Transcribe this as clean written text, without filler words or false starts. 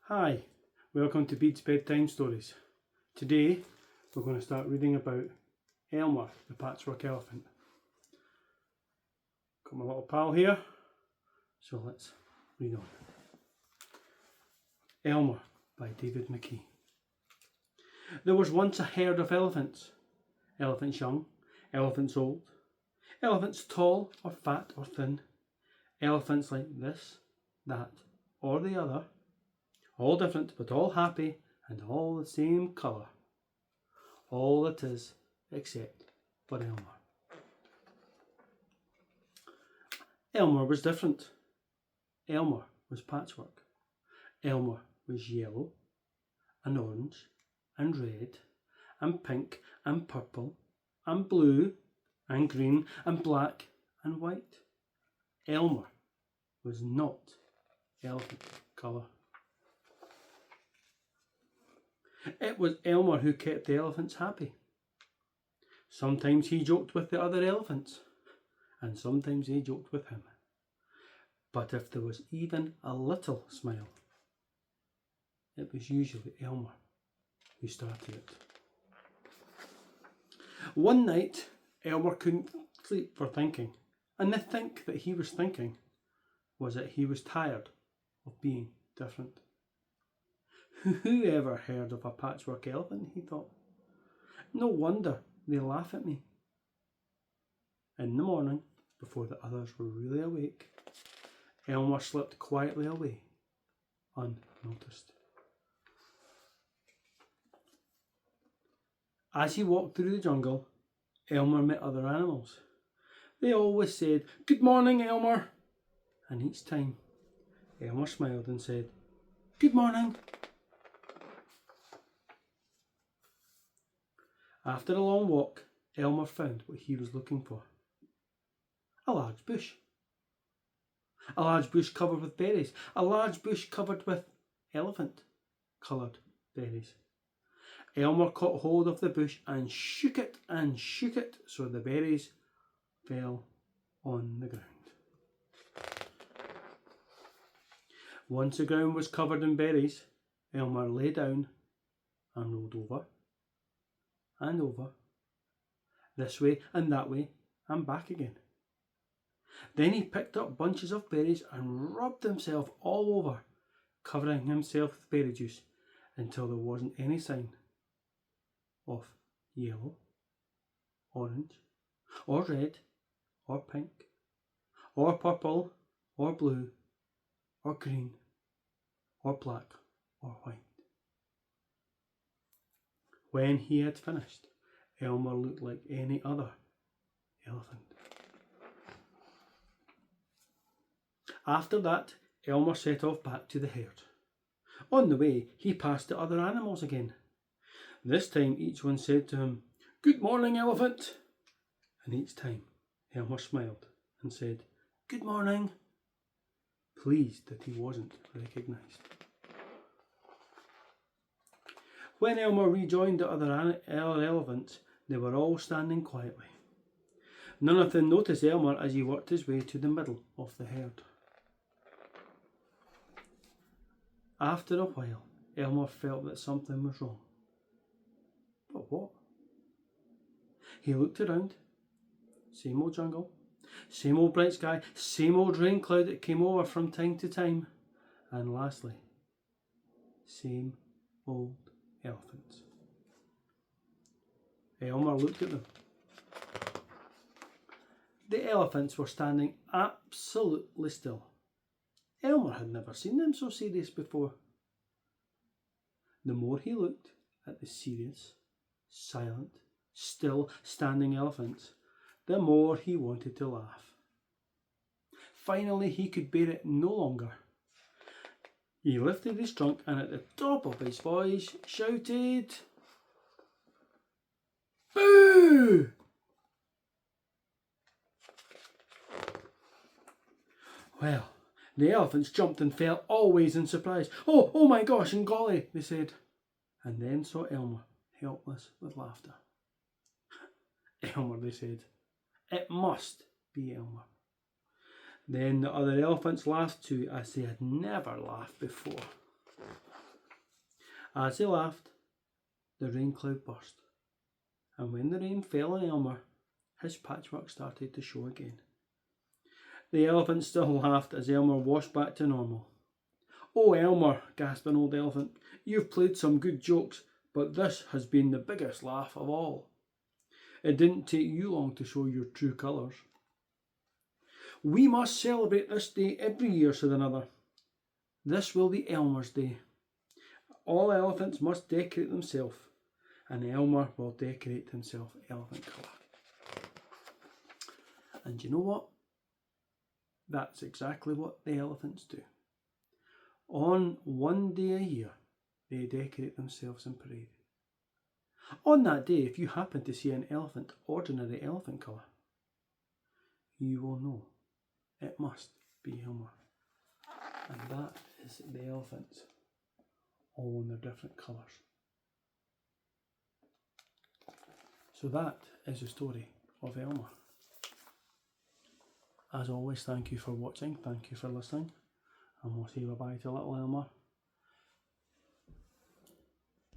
Hi, welcome to Bede's Bedtime Stories. Today we're going to start reading about Elmer, the patchwork elephant. Got my little pal here, so let's read on. Elmer by David McKee. There was once a herd of elephants. Elephants young, elephants old, elephants tall or fat or thin, elephants like this, that or the other, all different but all happy and all the same colour. All that is except for Elmer. Elmer was different. Elmer was patchwork. Elmer was yellow and orange and red and pink and purple and blue and green and black and white. Elmer was not elephant colour. It was Elmer who kept the elephants happy. Sometimes he joked with the other elephants, and sometimes they joked with him. But if there was even a little smile, it was usually Elmer who started it. One night, Elmer couldn't sleep for thinking, and the think that he was thinking was that he was tired of being different. Who ever heard of a patchwork elephant, he thought. No wonder they laugh at me. In the morning, before the others were really awake, Elmer slipped quietly away, unnoticed. As he walked through the jungle, Elmer met other animals. They always said, "Good morning, Elmer." And each time, Elmer smiled and said, "Good morning." After a long walk, Elmer found what he was looking for. A large bush. A large bush covered with berries. A large bush covered with elephant-coloured berries. Elmer caught hold of the bush and shook it so the berries fell on the ground. Once the ground was covered in berries, Elmer lay down and rolled over and over, this way and that way and back again. Then he picked up bunches of berries and rubbed himself all over, covering himself with berry juice until there wasn't any sign of yellow, orange, or red, or pink, or purple, or blue, or green, or black, or white. When he had finished, Elmer looked like any other elephant. After that, Elmer set off back to the herd. On the way, he passed the other animals again. This time, each one said to him, "Good morning, elephant." And each time, Elmer smiled and said, "Good morning," pleased that he wasn't recognised. When Elmer rejoined the other elephants, they were all standing quietly. None of them noticed Elmer as he worked his way to the middle of the herd. After a while, Elmer felt that something was wrong. But what? He looked around. Same old jungle, same old bright sky, same old rain cloud that came over from time to time. And lastly, same old elephants. Elmer looked at them. The elephants were standing absolutely still. Elmer had never seen them so serious before. The more he looked at the serious, silent, still standing elephants, the more he wanted to laugh. Finally, he could bear it no longer. He lifted his trunk and at the top of his voice shouted, "Boo!" Well, the elephants jumped and fell always in surprise. Oh my gosh and golly," they said, and then saw Elmer helpless with laughter. "Elmer," they said. "It must be Elmer." Then the other elephants laughed too, as they had never laughed before. As they laughed, the rain cloud burst, and when the rain fell on Elmer, his patchwork started to show again. The elephant still laughed as Elmer washed back to normal. "Oh, Elmer," gasped an old elephant, "you've played some good jokes, but this has been the biggest laugh of all. It didn't take you long to show your true colours." "We must celebrate this day every year," said another. "This will be Elmer's Day. All elephants must decorate themselves, and Elmer will decorate himself elephant colour." And you know what? That's exactly what the elephants do. On one day a year, they decorate themselves in parade. On that day, if you happen to see an elephant, ordinary elephant colour, you will know it must be Elmer. And that is the elephants, all in their different colours. So that is the story of Elmer. As always, thank you for watching, thank you for listening, and we'll say bye-bye to little Elmer